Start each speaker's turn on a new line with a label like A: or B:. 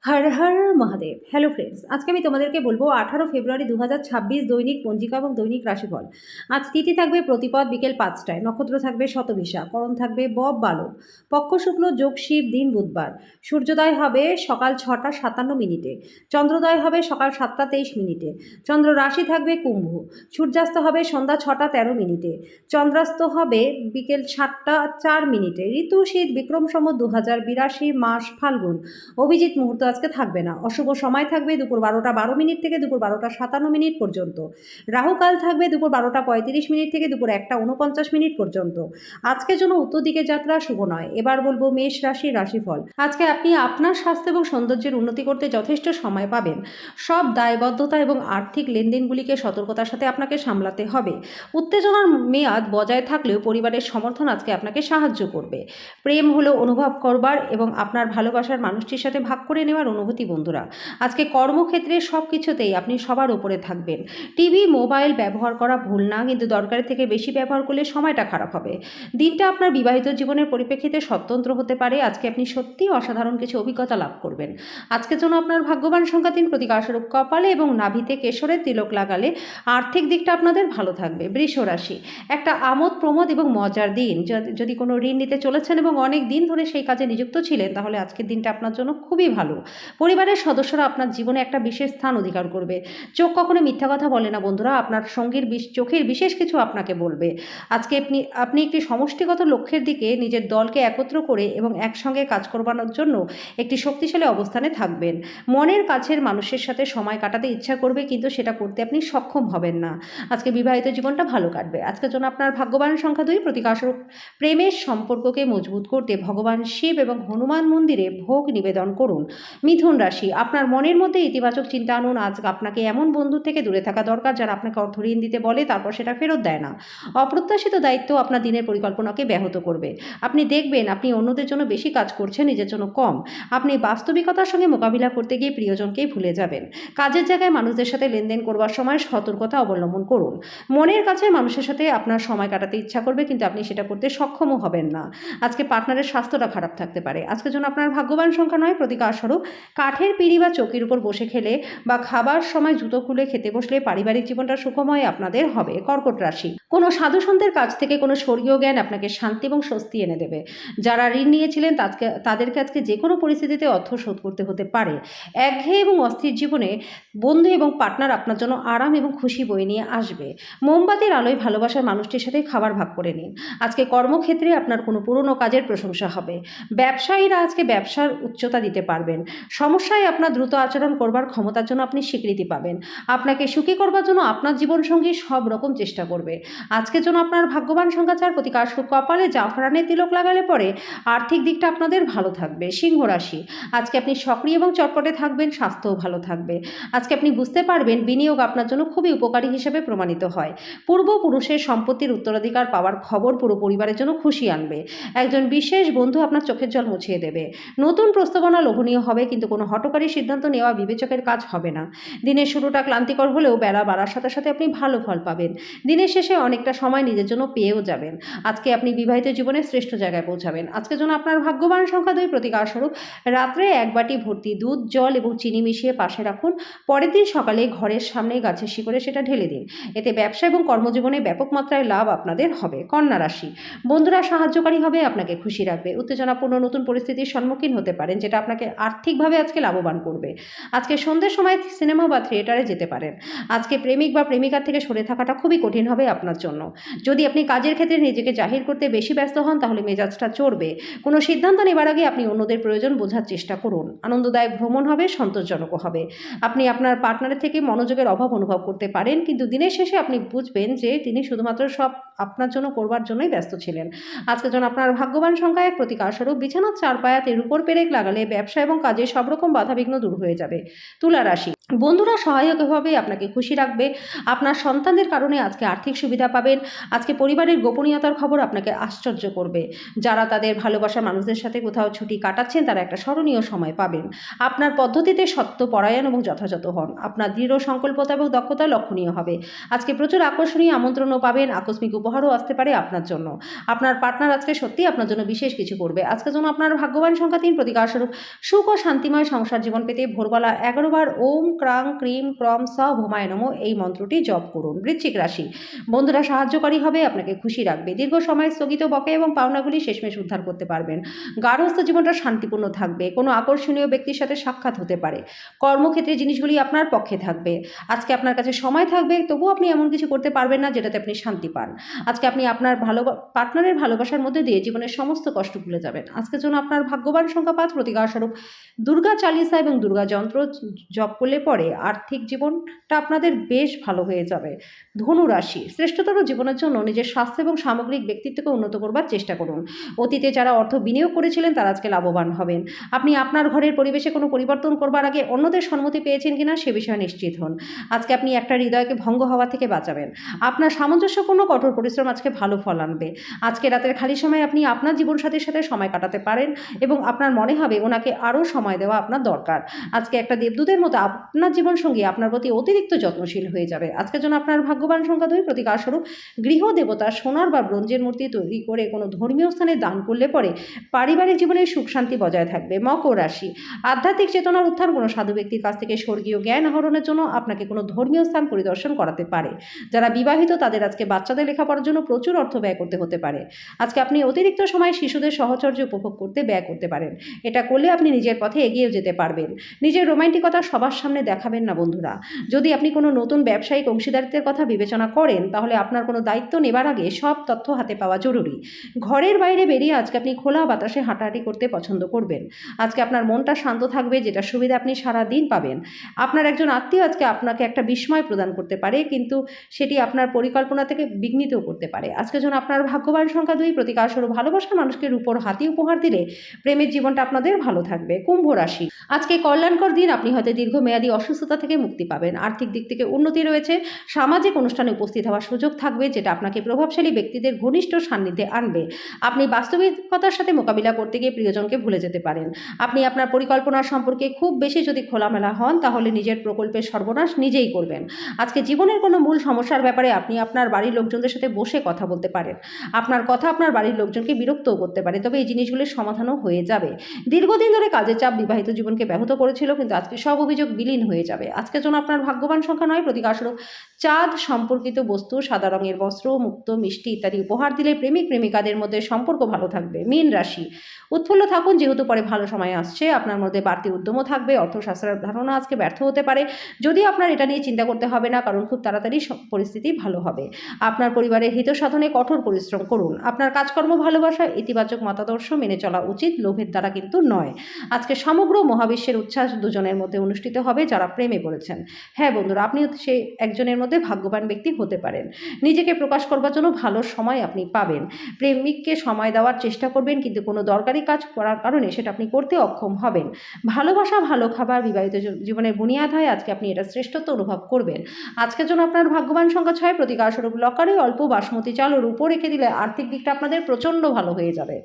A: Har Har Mahadev. Hello friends, আজকে আমি তোমাদেরকে বলবো 18 ফেব্রুয়ারি 2026 দৈনিক পঞ্জিকা এবং দৈনিক রাশিফল। আজ তিথি থাকবে প্রতিপদ বিকেল 5টায়, নক্ষত্র থাকবে শতভিসা, করণ থাকবে বব বালক, পক্ষ শুক্ল, যোগ শিব, দিন বুধবার। সূর্যোদয় হবে সকাল 6টা 57 মিনিটে, চন্দ্রোদয় হবে সকাল 7টা 23 মিনিটে, চন্দ্র রাশি থাকবে কুম্ভ, সূর্যাস্ত হবে সন্ধ্যা 6টা 13 মিনিটে, চন্দ্রাস্ত হবে বিকেল 7টা 4 মিনিটে। ঋতু শীত, বিক্রম সম্বত 2082, মাস ফাল্গুন। অভিজিৎ মুহূর্ত আজকে থাকবে না। অশুভ সময় থাকবে দুপুর 12টা 12 মিনিট থেকে দুপুর 12টা 57 মিনিট পর্যন্ত। রাহুকাল থাকবে দুপুর 12টা 35 মিনিট থেকে দুপুর 1টা 49 মিনিট পর্যন্ত। আজকের জন্য উত্তর দিকে যাত্রা শুভ নয়। এবার বলবো মেষ রাশির রাশিফল। আজকে আপনি আপনার স্বাস্থ্য এবং সৌন্দর্যের উন্নতি করতে যথেষ্ট সময় পাবেন। সব দায়বদ্ধতা এবং আর্থিক লেনদেনগুলিকে সতর্কতার সাথে আপনাকে সামলাতে হবে। উত্তেজনার মেয়াদ বজায় থাকলেও পরিবারের সমর্থন আজকে আপনাকে সাহায্য করবে। প্রেম হলো অনুভব করবার এবং আপনার ভালোবাসার মানুষটির সাথে ভাগ করে নেওয়ার অনুভূতি। বন্ধুরা, আজকে কর্মক্ষেত্রে সব কিছুতেই আপনি সবার উপরে থাকবেন। টিভি মোবাইল ব্যবহার করা ভুল না, কিন্তু দরকারের থেকে বেশি ব্যবহার করলে সময়টা খারাপ হবে। দিনটা আপনার বিবাহিত জীবনের পরিপ্রেক্ষিতে স্বতন্ত্র হতে পারে। আজকে আপনি সত্যিই অসাধারণ কিছু অভিজ্ঞতা লাভ করবেন। আজকের জন্য আপনার ভাগ্যবান সংখ্যা 3, প্রতিকারস্বরূপ কপালে এবং নাভিতে কেশরের তিলক লাগালে আর্থিক দিকটা আপনাদের ভালো থাকবে। বৃষ রাশি, একটা আমোদ প্রমোদ এবং মজার দিন। যদি কোনো ঋণ নিতে চলেছেন এবং অনেক দিন ধরে সেই কাজে নিযুক্ত ছিলেন, তাহলে আজকের দিনটা আপনার জন্য খুবই ভালো। পরিবারের সদস্যরা আপনার জীবনে একটা বিশেষ স্থান অধিকার করবে। চোখ কখনো মিথ্যা কথা বলে না বন্ধুরা, আপনার সঙ্গীর চোখের বিশেষ কিছু আপনাকে বলবে। আজকে আপনি একটি সমষ্টিগত লক্ষ্যের দিকে নিজের দলকে একত্র করে এবং একসঙ্গে কাজ করবানোর জন্য একটি শক্তিশালী অবস্থানে থাকবেন। মনের কাছের মানুষের সাথে সময় কাটাতে ইচ্ছা করবে, কিন্তু সেটা করতে আপনি সক্ষম হবেন না। আজকে বিবাহিত জীবনটা ভালো কাটবে। আজকের জন্য আপনার ভাগ্যবান সংখ্যা 2, প্রতিকারস্বরূপ প্রেমের সম্পর্ককে মজবুত করতে ভগবান শিব এবং হনুমান মন্দিরে ভোগ নিবেদন করুন। মিথুন রাশি, আপনার মনের মধ্যে ইতিবাচক চিন্তা আনুন। আজ আপনাকে এমন বন্ধু থেকে দূরে থাকা দরকার যারা আপনাকে অর্থ ঋণ দিতে বলে তারপর সেটা ফেরত দেয় না। অপ্রত্যাশিত দায়িত্ব আপনার দিনের পরিকল্পনাকে ব্যাহত করবে। আপনি দেখবেন আপনি অন্যদের জন্য বেশি কাজ করছেন, নিজের জন্য কম। আপনি বাস্তবিকতার সঙ্গে মোকাবিলা করতে গিয়ে প্রিয়জনকেই ভুলে যাবেন। কাজের জায়গায় মানুষদের সাথে লেনদেন করবার সময় সতর্কতা অবলম্বন করুন। মনের কাছে মানুষের সাথে আপনার সময় কাটাতে ইচ্ছা করবে, কিন্তু আপনি সেটা করতে সক্ষমও হবেন না। আজকে পার্টনারের স্বাস্থ্যটা খারাপ থাকতে পারে। আজকের জন্য আপনার ভাগ্যবান সংখ্যা 9, প্রতিকারস্বরূপ কাঠের পিঁড়ি বা চৌকির উপর বসে খেলে বা খাবার সময় জুতো খুলে খেতে বসলে পারিবারিক জীবনটা সুখময় আপনাদের হবে। কর্কট রাশি, কোনো সাধুসন্তের কাছ থেকে কোনো স্বর্গীয় জ্ঞান আপনাকে শান্তি এবং স্বস্তি এনে দেবে। যারা ঋণ নিয়েছিলেন তাদেরকে আজকে যে কোনো পরিস্থিতিতে অর্থ শোধ করতে হতে পারে। একঘেয়ে এবং অস্থির জীবনে বন্ধু এবং পার্টনার আপনার জন্য আরাম এবং খুশি বয়ে নিয়ে আসবে। মোমবাতির আলোয় ভালোবাসার মানুষটির সাথে খাবার ভাগ করে নিন। আজকে কর্মক্ষেত্রে আপনার কোনো পুরনো কাজের প্রশংসা হবে। ব্যবসায়ীরা আজকে ব্যবসার উচ্চতা দিতে পারবেন। সমস্যায় আপনার দ্রুত আচরণ করবার ক্ষমতার জন্য আপনি স্বীকৃতি পাবেন। আপনাকে সুখী করবার জন্য আপনার জীবনসঙ্গী সব রকম চেষ্টা করবে। আজকের জন্য আপনার ভাগ্যবান সংখ্যা 4, প্রতিকারস্বরূপ কপালে জাফরানের তিলক লাগালে পরে আর্থিক দিকটা আপনাদের ভালো থাকবে। সিংহ রাশি, আজকে আপনি সক্রিয় এবং চটপটে থাকবেন, স্বাস্থ্যও ভালো থাকবে। আজকে আপনি বুঝতে পারবেন বিনিয়োগ আপনার জন্য খুবই উপকারী হিসেবে প্রমাণিত হয়। পূর্বপুরুষের সম্পত্তির উত্তরাধিকার পাওয়ার খবর পুরো পরিবারের জন্য খুশি আনবে। একজন বিশেষ বন্ধু আপনার চোখের জল মুছিয়ে দেবে। নতুন প্রস্তাবনা লোভনীয় হবে, কিন্তু কোনো হঠকারী সিদ্ধান্ত নেওয়া বিবেচকের কাজ হবে না। দিনের শুরুটা ক্লান্তিকর হলেও বেলা বাড়ার সাথে সাথে আপনি ভালো ফল পাবেন। দিনের শেষে অনেকটা সময় নিজের জন্য পেয়েও যাবেন। আজকে আপনি বিবাহিত জীবনে শ্রেষ্ঠ জায়গায় পৌঁছাবেন। আজকের জন্য আপনার ভাগ্যবান সংখ্যা 2, প্রতিকারস্বরূপ রাত্রে 1 বাটি ভর্তি দুধ, জল এবং চিনি মিশিয়ে পাশে রাখুন। পরের দিন সকালে ঘরের সামনে গাছের শিকড়ে সেটা ঢেলে দিন। এতে ব্যবসা এবং কর্মজীবনে ব্যাপক মাত্রায় লাভ আপনাদের হবে। কন্যা রাশি, বন্ধুরা সাহায্যকারী হবে, আপনাকে খুশি রাখবে। উত্তেজনাপূর্ণ নতুন পরিস্থিতির সম্মুখীন হতে পারেন, যেটা আপনাকে আর্থিকভাবে আজকে লাভবান করবে। আজকে সন্ধ্যের সময় সিনেমা বা থিয়েটারে যেতে পারেন। আজকে প্রেমিক বা প্রেমিকার থেকে সরে থাকাটা খুবই কঠিন হবে আপনার জন্য। যদি আপনি কাজের ক্ষেত্রে নিজেকে জাহির করতে বেশি ব্যস্ত হন, তাহলে মেজাজটা চড়বে। কোনো সিদ্ধান্ত নেবার আগে আপনি অন্যদের প্রয়োজন বোঝার চেষ্টা করুন। আনন্দদায়ক ভ্রমণ হবে, সন্তোষজনকও হবে। আপনি আপনার পার্টনারের থেকে মনোযোগের অভাব অনুভব করতে পারেন, কিন্তু দিনের শেষে আপনি বুঝবেন যে তিনি শুধুমাত্র সব আপনার জন্য করবার জন্যই ব্যস্ত ছিলেন। আজকের জন্য আপনার ভাগ্যবান সংখ্যা 1, প্রতিকারস্বরূপ বিছানার চারপায়াতের উপর পেরেক লাগালে ব্যবসা এবং কাজে সব রকম বাধাবিঘ্ন দূর হয়ে যাবে। তুলা রাশি, বন্ধুরা সহায়কভাবে আপনাকে খুশি রাখবে। আপনার সন্তানদের কারণে আজকে আর্থিক সুবিধা পাবেন। আজকে পরিবারের গোপনীয়তার খবর আপনাকে আশ্চর্য করবে। যারা তাদের ভালোবাসার মানুষদের সাথে কোথাও ছুটি কাটাচ্ছেন, তারা একটা স্মরণীয় সময় পাবেন। আপনার পদ্ধতিতে সত্যপরায়ণ এবং যথাযথ হন। আপনার দৃঢ় সংকল্পতা এবং দক্ষতা লক্ষণীয় হবে। আজকে প্রচুর আকর্ষণীয় আমন্ত্রণও পাবেন, আকস্মিক উপহারও আসতে পারে আপনার জন্য। আপনার পার্টনার আজকে সত্যিই আপনার জন্য বিশেষ কিছু করবে। আজকের জন্য আপনার ভাগ্যবান সংখ্যা 3, প্রতিকারস্বরূপ সুখ ও শান্তি শান্তিময় সংসার জীবন পেতে ভোরবেলা 11 বার ওম ক্রাং ক্রিম ক্রম স ভোমায় নমঃ এই মন্ত্রটি জপ করুন। বৃশ্চিক রাশি, বন্ধুরা সাহায্যকারী হবে, আপনাকে খুশি রাখবে। দীর্ঘ সময় স্থগিত বকেয়া এবং পাওনাগুলি শেষমেশ উদ্ধার করতে পারবেন। গার্হস্থ্য জীবনটা শান্তিপূর্ণ থাকবে। কোনো আকর্ষণীয় ব্যক্তির সাথে সাক্ষাৎ হতে পারে। কর্মক্ষেত্রে জিনিসগুলি আপনার পক্ষে থাকবে। আজকে আপনার কাছে সময় থাকবে, তবুও আপনি এমন কিছু করতে পারবেন না যেটাতে আপনি শান্তি পান। আজকে আপনি আপনার পার্টনারের ভালোবাসার মধ্যে দিয়ে জীবনের সমস্ত কষ্ট ভুলে যাবেন। আজকের জন্য আপনার ভাগ্যবান সংখ্যা 5, প্রতিকার স্বরূপ দুর্গা চালিসা এবং দুর্গা যন্ত্র জপ করলে পরে আর্থিক জীবনটা আপনাদের বেশ ভালো হয়ে যাবে। ধনু রাশি, শ্রেষ্ঠতর জীবনের জন্য নিজের স্বাস্থ্য এবং সামগ্রিক ব্যক্তিত্বকে উন্নত করবার চেষ্টা করুন। অতীতে যারা অর্থ বিনিয়োগ করেছিলেন তারা আজকে লাভবান হবেন। আপনি আপনার ঘরের পরিবেশে কোনো পরিবর্তন করবার আগে অন্যদের সম্মতি পেয়েছেন কিনা সে বিষয়ে নিশ্চিত হন। আজকে আপনি একটা হৃদয়কে ভঙ্গ হওয়া থেকে বাঁচাবেন। আপনার সামঞ্জস্যপূর্ণ কঠোর পরিশ্রম আজকে ভালো ফল আনবে। আজকে রাতের খালি সময় আপনি আপনার জীবনসাথীর সাথে সময় কাটাতে পারেন এবং আপনার মনে হবে ওনাকে আরও সময় দেওয়া আপনার দরকার। আজকে একটা দেবদূতের মতো আপনার জীবনসঙ্গী আপনার প্রতি অতিরিক্ত যত্নশীল হয়ে যাবে। আজকের জন্য আপনার ভাগ্যবান সংখ্যা 2, প্রতিকার স্বরূপ গৃহ দেবতা সোনার বা ব্রোঞ্জের মূর্তি তৈরি করে কোনো ধর্মীয় স্থানে দান করলে পরে পারিবারিক জীবনে সুখ শান্তি বজায় থাকবে। মকর রাশি, আধ্যাত্মিক চেতনার উত্থান কোনো সাধু ব্যক্তির কাছ থেকে স্বর্গীয় জ্ঞান আহরণের জন্য আপনাকে কোনো ধর্মীয় স্থান পরিদর্শন করাতে পারে। যারা বিবাহিত তাদের আজকে বাচ্চাদের লেখাপড়ার জন্য প্রচুর অর্থ ব্যয় করতে হতে পারে। আজকে আপনি অতিরিক্ত সময় শিশুদের সহচর্য উপভোগ করতে ব্যয় করতে পারেন। এটা করলে আপনি নিজের পথে এগিয়ে যেতে পারবেন। নিজের রোমান্টিকতা সবার সামনে দেখাবেন না বন্ধুরা। যদি আপনি কোনো নতুন ব্যবসায়িক অংশীদারিত্বের কথা বিবেচনা করেন তাহলে আপনার কোনো দায়িত্ব নেবার আগে সব তথ্য হাতে পাওয়া জরুরি। ঘরের বাইরে বেরিয়ে আজকে আপনি খোলা বাতাসে হাঁটাহাঁটি করতে পছন্দ করবেন। আজকে আপনার মনটা শান্ত থাকবে, যেটা সুবিধা আপনি সারা দিন পাবেন। আপনার একজন আত্মীয় আজকে আপনাকে একটা বিস্ময় প্রদান করতে পারে, কিন্তু সেটি আপনার পরিকল্পনা থেকে বিঘ্নিতও করতে পারে। আজকের জন্য আপনার ভাগ্যবান সংখ্যা 2, প্রতিকার স্বরূপ ভালোবাসার মানুষকে রূপোর হাতি উপহার দিলে প্রেমের জীবনটা আপনাদের ভালো থাকবে। কুম্ভ রাশি, আজকে কল্যাণকর দিন। আপনি হয়তো দীর্ঘমেয়াদী অসুস্থতা থেকে মুক্তি পাবেন। আর্থিক দিক থেকে উন্নতি রয়েছে। সামাজিক অনুষ্ঠানে উপস্থিত হওয়ার সুযোগ থাকবে, যেটা আপনাকে প্রভাবশালী ব্যক্তিদের ঘনিষ্ঠ সান্নিধ্যে আনবে। আপনি বাস্তবিকতার সাথে মোকাবিলা করতে গিয়ে প্রিয়জনকে ভুলে যেতে পারেন। আপনি আপনার পরিকল্পনা সম্পর্কে খুব বেশি যদি খোলামেলা হন তাহলে নিজের প্রকল্পের সর্বনাশ নিজেই করবেন। আজকে জীবনের কোনো মূল সমস্যার ব্যাপারে আপনি আপনার বাড়ির লোকজনদের সাথে বসে কথা বলতে পারেন। আপনার কথা আপনার বাড়ির লোকজনকে বিরক্তও করতে পারে, তবে এই জিনিসগুলির সমাধানও হয়ে যাবে। দীর্ঘদিন ধরে কাজের চাপ বিবাহিত জীবনকে ব্যাহত করেছিল, কিন্তু আজকে সব অভিযোগ বিলীন হয়ে যাবে। আজকের জন্য আপনার ভাগ্যবান সংখ্যা 9, প্রতিকার স্বরূপ চাঁদ সম্পর্কিত বস্তু, সাদা রঙের বস্ত্র, মুক্তো, মিষ্টি ইত্যাদি উপহার দিলে প্রেমিক প্রেমিকাদের মধ্যে সম্পর্ক ভালো থাকবে। মীন রাশি, উৎফুল্ল থাকুন, যেহেতু পরে ভালো সময় আসছে। আপনার মধ্যে বাড়তি উদ্যমও থাকবে। অর্থশাস্ত্রের ধারণা আজকে ব্যর্থ হতে পারে, যদি আপনার এটা নিয়ে চিন্তা করতে হবে না, কারণ খুব তাড়াতাড়ি পরিস্থিতি ভালো হবে। আপনার পরিবারের হিত সাধনে কঠোর পরিশ্রম করুন। আপনার কাজকর্ম ভালোবাসা, ইতিবাচক মতাদর্শ মেনে চলা উচিত, লোভের দ্বারা কিন্তু নয়। আজকে সমগ্র মহাবিশ্বের উচ্ছ্বাস দুজনের মধ্যে অনুষ্ঠিত হবে যারা প্রেমে পড়েছেন। হ্যাঁ বন্ধুরা, আপনিও সেই একজনের মধ্যে ভাগ্যবান ব্যক্তি হতে পারেন। নিজেকে প্রকাশ করবার জন্য ভালো সময় আপনি পাবেন। প্রেমিককে সময় দেওয়ার চেষ্টা করবেন, কিন্তু কোনো দরকারি কাজ করার কারণে সেটা আপনি করতে অক্ষম হবেন। ভালোবাসা, ভালো খাবার বিবাহিত জীবনের বুনিয়াদ হয়। আজকে আপনি এটা শ্রেষ্ঠত্ব অনুভব করবেন। আজকের জন্য আপনার ভাগ্যবান সংখ্যা 6, প্রতিকার স্বরূপ লকারে অল্প বাসমতি চাল ও রূপো রেখে দিলে আর্থিক দিকটা আপনাদের প্রচণ্ড ভালো হয়ে যাবে।